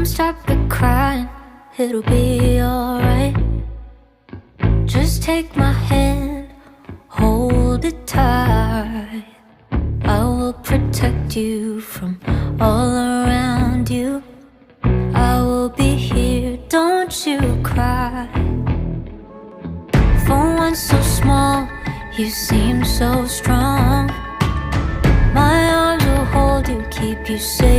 stop the crying, it'll be alright. Just take my hand, hold it tight. I will protect you from all around you. I will be here, don't you cry. For one so small, you seem so strong. My arms will hold you, keep you safe.